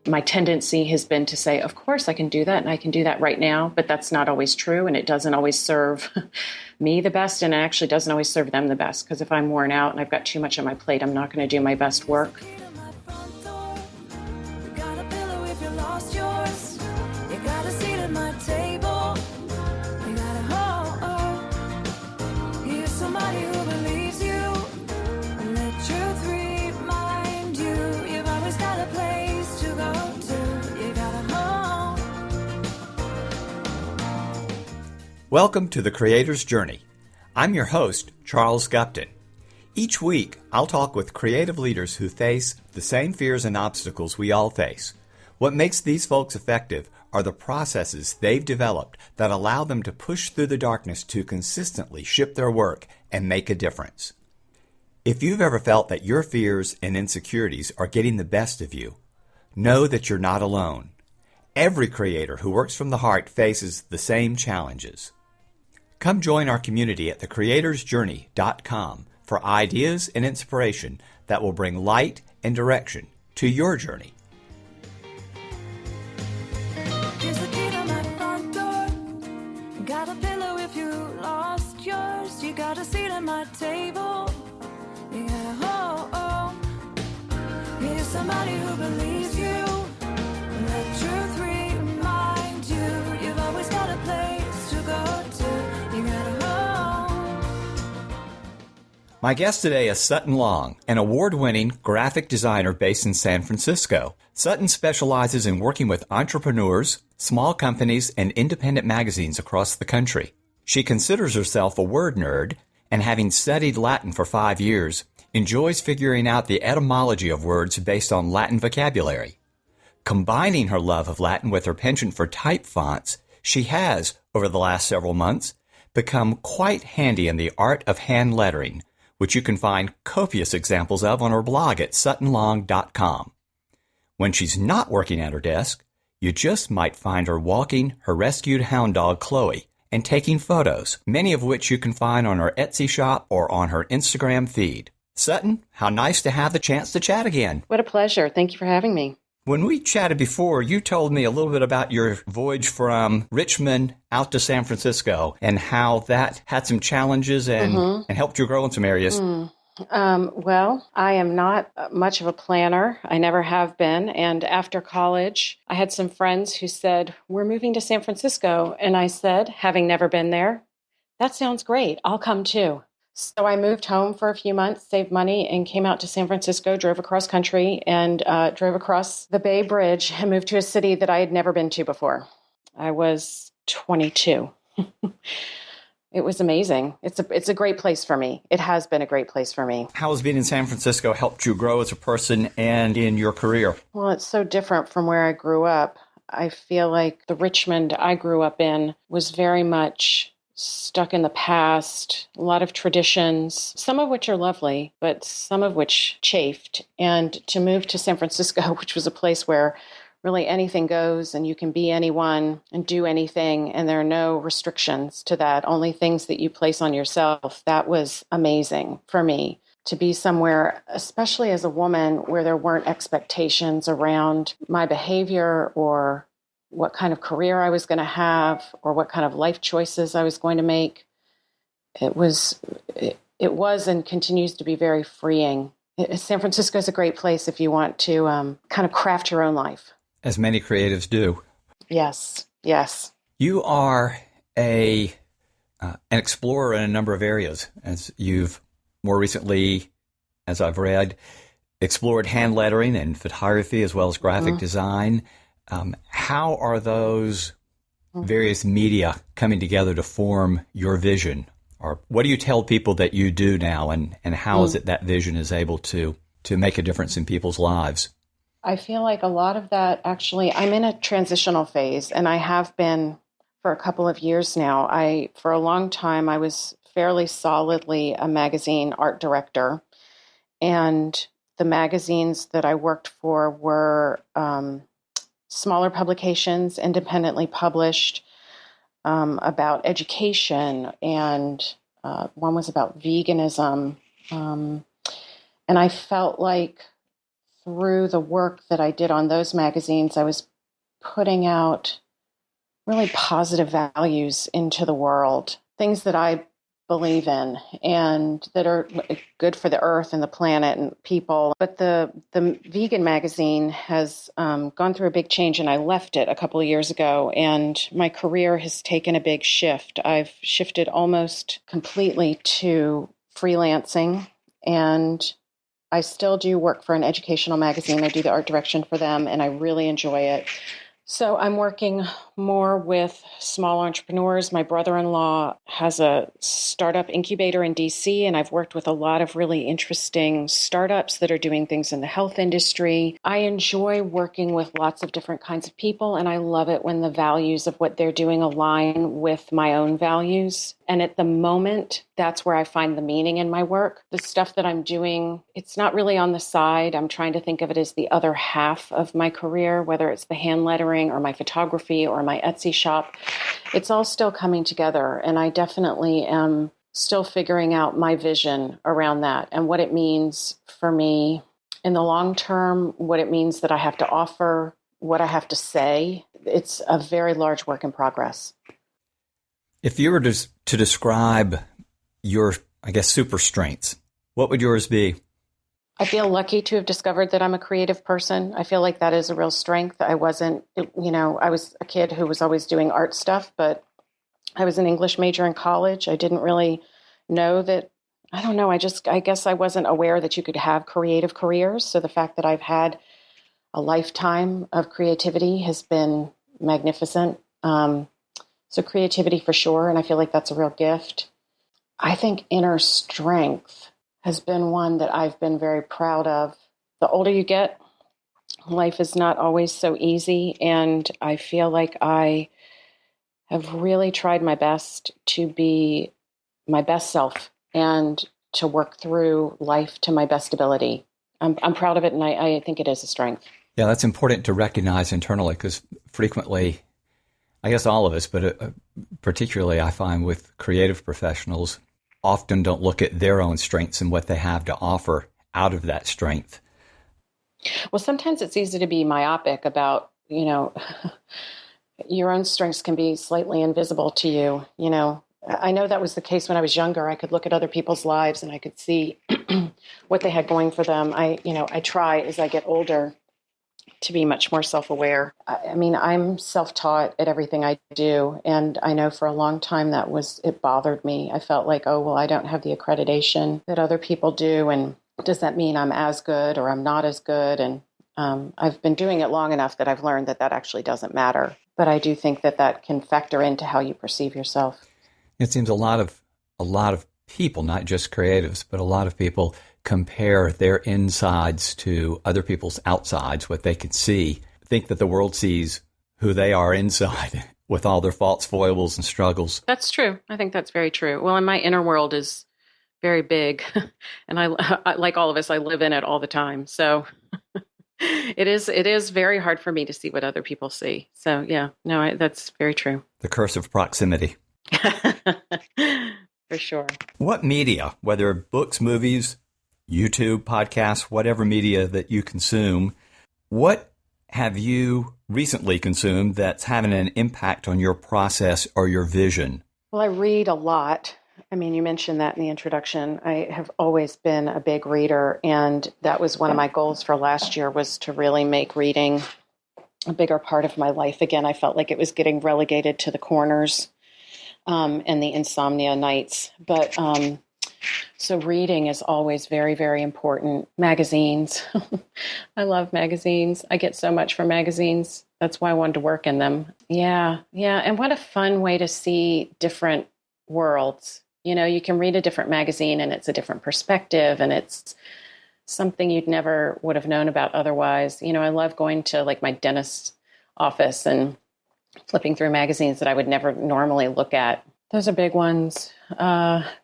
My tendency has been to say, of course I can do that and I can do that right now, but that's not always true, and it doesn't always serve me the best, and it actually doesn't always serve them the best, because if I'm worn out and I've got too much on my plate, I'm not going to do my best work. Welcome to The Creator's Journey. I'm your host, Charles Gupton. Each week, I'll talk with creative leaders who face the same fears and obstacles we all face. What makes these folks effective are the processes they've developed that allow them to push through the darkness to consistently ship their work and make a difference. If you've ever felt that your fears and insecurities are getting the best of you, know that you're not alone. Every creator who works from the heart faces the same challenges. Come join our community at thecreatorsjourney.com for ideas and inspiration that will bring light and direction to your journey. Here's the key to my front door. Got a pillow if you lost yours. You got a seat at my table. You got a home. Here's somebody who believes you. Let truth remind you. You've always got a place to go to. You got a home. My guest today is Sutton Lo, an award-winning graphic designer based in San Francisco. Sutton specializes in working with entrepreneurs, small companies, and independent magazines across the country. She considers herself a word nerd, and having studied Latin for 5 years, enjoys figuring out the etymology of words based on Latin vocabulary. Combining her love of Latin with her penchant for type fonts, she has, over the last several months, become quite handy in the art of hand lettering, which you can find copious examples of on her blog at suttonlong.com. When she's not working at her desk, you just might find her walking her rescued hound dog, Chloe, and taking photos, many of which you can find on her Etsy shop or on her Instagram feed. Sutton, how nice to have the chance to chat again. What a pleasure. Thank you for having me. When we chatted before, you told me a little bit about your voyage from Richmond out to San Francisco and how that had some challenges and helped you grow in some areas. Well, I am not much of a planner. I never have been. And after college, I had some friends who said, "We're moving to San Francisco." And I said, having never been there, "That sounds great. I'll come too." So I moved home for a few months, saved money, and came out to San Francisco, drove across country, and drove across the Bay Bridge and moved to a city that I had never been to before. I was 22. It was amazing. It's a great place for me. It has been a great place for me. How has being in San Francisco helped you grow as a person and in your career? Well, it's so different from where I grew up. I feel like the Richmond I grew up in was very much stuck in the past, a lot of traditions, some of which are lovely, but some of which chafed. And to move to San Francisco, which was a place where really anything goes and you can be anyone and do anything, and there are no restrictions to that, only things that you place on yourself, that was amazing for me. To be somewhere, especially as a woman, where there weren't expectations around my behavior or what kind of career I was going to have or what kind of life choices I was going to make. It was and continues to be very freeing. San Francisco is a great place if you want to kind of craft your own life. As many creatives do. Yes, yes. You are an explorer in a number of areas, as you've more recently, as I've read, explored hand lettering and photography as well as graphic design. How are those various media coming together to form your vision? Or what do you tell people that you do now, and how is it that vision is able to make a difference in people's lives? I feel like a lot of that, actually, I'm in a transitional phase, and I have been for a couple of years now. For a long time, I was fairly solidly a magazine art director, and the magazines that I worked for were smaller publications, independently published, about education, and one was about veganism. And I felt like through the work that I did on those magazines, I was putting out really positive values into the world, things that I believe in and that are good for the earth and the planet and people. But the vegan magazine has gone through a big change, and I left it a couple of years ago, and my career has taken a big shift. I've shifted almost completely to freelancing, and I still do work for an educational magazine. I do the art direction for them, and I really enjoy it. So I'm working more with small entrepreneurs. My brother-in-law has a startup incubator in DC, and I've worked with a lot of really interesting startups that are doing things in the health industry. I enjoy working with lots of different kinds of people, and I love it when the values of what they're doing align with my own values. And at the moment, that's where I find the meaning in my work. The stuff that I'm doing, it's not really on the side. I'm trying to think of it as the other half of my career, whether it's the hand lettering or my photography or my Etsy shop. It's all still coming together. And I definitely am still figuring out my vision around that and what it means for me in the long term, what it means that I have to offer, what I have to say. It's a very large work in progress. If you were to describe your, I guess, super strengths, what would yours be? I feel lucky to have discovered that I'm a creative person. I feel like that is a real strength. I wasn't, I was a kid who was always doing art stuff, but I was an English major in college. I didn't really know that, I don't know, I guess I wasn't aware that you could have creative careers. So the fact that I've had a lifetime of creativity has been magnificent. So creativity for sure, and I feel like that's a real gift. I think inner strength has been one that I've been very proud of. The older you get, life is not always so easy, and I feel like I have really tried my best to be my best self and to work through life to my best ability. I'm proud of it, and I think it is a strength. Yeah, that's important to recognize internally, because frequently, I guess all of us, but particularly I find with creative professionals, often don't look at their own strengths and what they have to offer out of that strength. Well, sometimes it's easy to be myopic about, your own strengths can be slightly invisible to you. I know that was the case when I was younger. I could look at other people's lives and I could see what they had going for them. I try as I get older to be much more self-aware. I mean, I'm self-taught at everything I do. And I know for a long time it bothered me. I felt like, oh, well, I don't have the accreditation that other people do. And does that mean I'm as good or I'm not as good? And I've been doing it long enough that I've learned that actually doesn't matter. But I do think that can factor into how you perceive yourself. It seems a lot of people, not just creatives, but a lot of people compare their insides to other people's outsides, what they can see, think that the world sees who they are inside with all their faults, foibles, and struggles. That's true. I think that's very true. Well, and my inner world is very big, and I like all of us, I live in it all the time. So it is very hard for me to see what other people see. So yeah, no, that's very true. The curse of proximity. For sure. What media, whether books, movies, YouTube, podcasts, whatever media that you consume, what have you recently consumed that's having an impact on your process or your vision? Well, I read a lot. I mean, you mentioned that in the introduction. I have always been a big reader, and that was one of my goals for last year, was to really make reading a bigger part of my life again. I felt like it was getting relegated to the corners and the insomnia nights. But so reading is always very, very important. Magazines. I love magazines. I get so much from magazines. That's why I wanted to work in them. Yeah. And what a fun way to see different worlds. You can read a different magazine and it's a different perspective, and it's something you'd never would have known about otherwise. I love going to like my dentist's office and flipping through magazines that I would never normally look at. Those are big ones.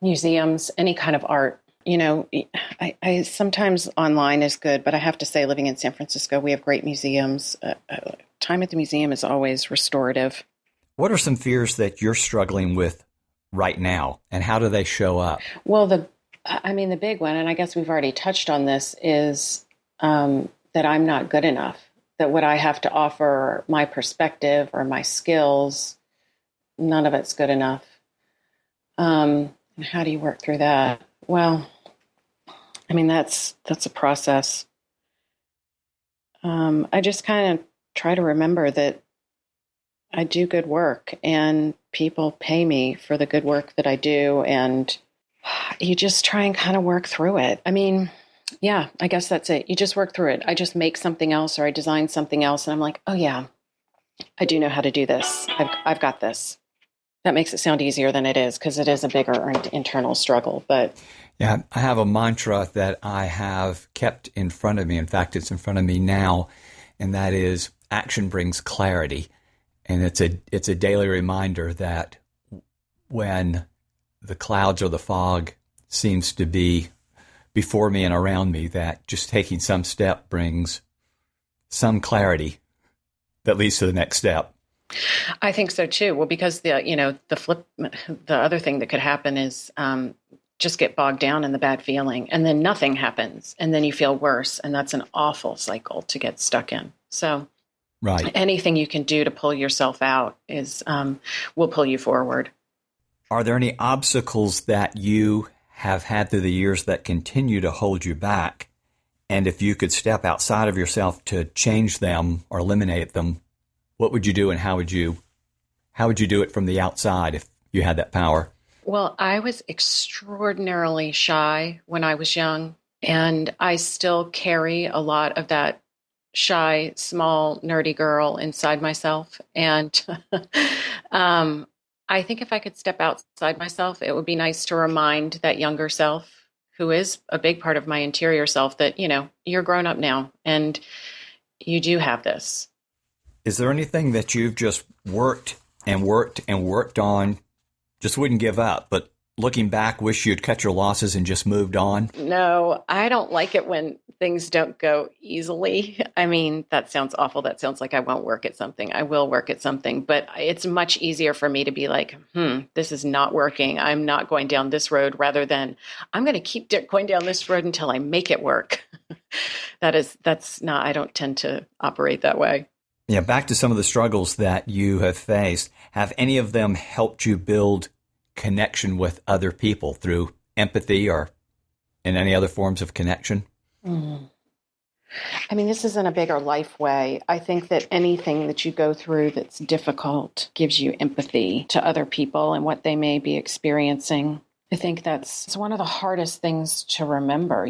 Museums, any kind of art. I sometimes online is good, but I have to say, living in San Francisco, we have great museums. Time at the museum is always restorative. What are some fears that you're struggling with right now, and how do they show up? Well, the big one, and I guess we've already touched on this, is that I'm not good enough, that what I have to offer, my perspective or my skills, none of it's good enough. And how do you work through that? Well, I mean, that's a process. I just kind of try to remember that I do good work and people pay me for the good work that I do. And you just try and kind of work through it. I mean, yeah, I guess that's it. You just work through it. I just make something else or I design something else. And I'm like, oh, yeah, I do know how to do this. I've got this. That makes it sound easier than it is because it is a bigger internal struggle. But yeah, I have a mantra that I have kept in front of me. In fact, it's in front of me now, and that is action brings clarity. And it's a daily reminder that when the clouds or the fog seems to be before me and around me, that just taking some step brings some clarity that leads to the next step. I think so too. Well, because the other thing that could happen is just get bogged down in the bad feeling, and then nothing happens, and then you feel worse, and that's an awful cycle to get stuck in. So, right, anything you can do to pull yourself out is will pull you forward. Are there any obstacles that you have had through the years that continue to hold you back? And if you could step outside of yourself to change them or eliminate them, what would you do, and how would you do it from the outside if you had that power? Well, I was extraordinarily shy when I was young, and I still carry a lot of that shy, small, nerdy girl inside myself. And I think if I could step outside myself, it would be nice to remind that younger self, who is a big part of my interior self, that, you're grown up now and you do have this. Is there anything that you've just worked and worked and worked on, just wouldn't give up, but looking back, wish you'd cut your losses and just moved on? No, I don't like it when things don't go easily. I mean, that sounds awful. That sounds like I won't work at something. I will work at something, but it's much easier for me to be like, this is not working. I'm not going down this road, rather than I'm going to keep going down this road until I make it work. That's not, I don't tend to operate that way. Yeah, back to some of the struggles that you have faced. Have any of them helped you build connection with other people through empathy or in any other forms of connection? I mean, this is in a bigger life way. I think that anything that you go through that's difficult gives you empathy to other people and what they may be experiencing. I think it's one of the hardest things to remember.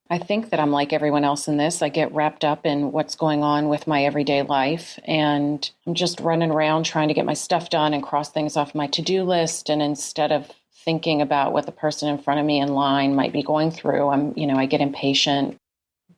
I think that I'm like everyone else in this. I get wrapped up in what's going on with my everyday life, and I'm just running around trying to get my stuff done and cross things off my to-do list. And instead of thinking about what the person in front of me in line might be going through, I get impatient.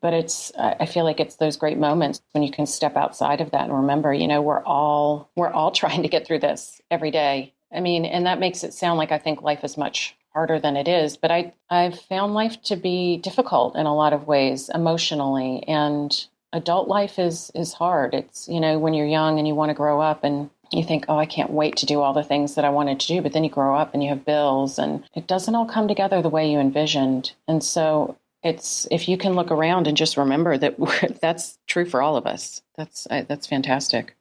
But I feel like it's those great moments when you can step outside of that and remember, we're all trying to get through this every day. I mean, and that makes it sound like I think life is much harder than it is, but I've found life to be difficult in a lot of ways emotionally, and adult life is hard. It's, when you're young and you want to grow up and you think, oh, I can't wait to do all the things that I wanted to do, but then you grow up and you have bills and it doesn't all come together the way you envisioned. And so if you can look around and just remember that that's true for all of us, that's fantastic.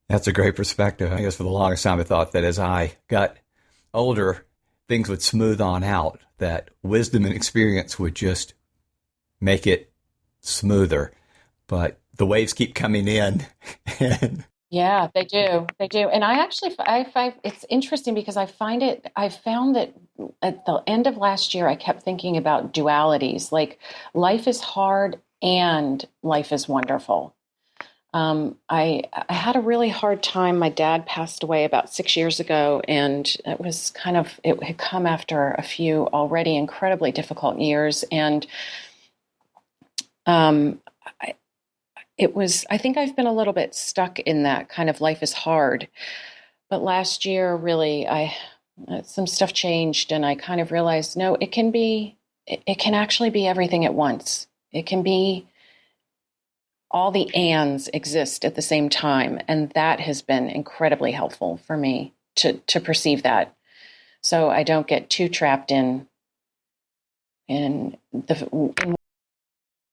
That's a great perspective. I guess for the longest time I thought that as I got older, things would smooth on out, that wisdom and experience would just make it smoother. But the waves keep coming in. Yeah, they do. They do. And I find it's interesting because I found that at the end of last year, I kept thinking about dualities, like life is hard and life is wonderful. I had a really hard time. My dad passed away about 6 years ago, and it had come after a few already incredibly difficult years. And I think I've been a little bit stuck in that kind of life is hard. But last year, really, some stuff changed, and I kind of realized, no, it can actually be everything at once. It can be all the ands exist at the same time. And that has been incredibly helpful for me to perceive that. So I don't get too trapped in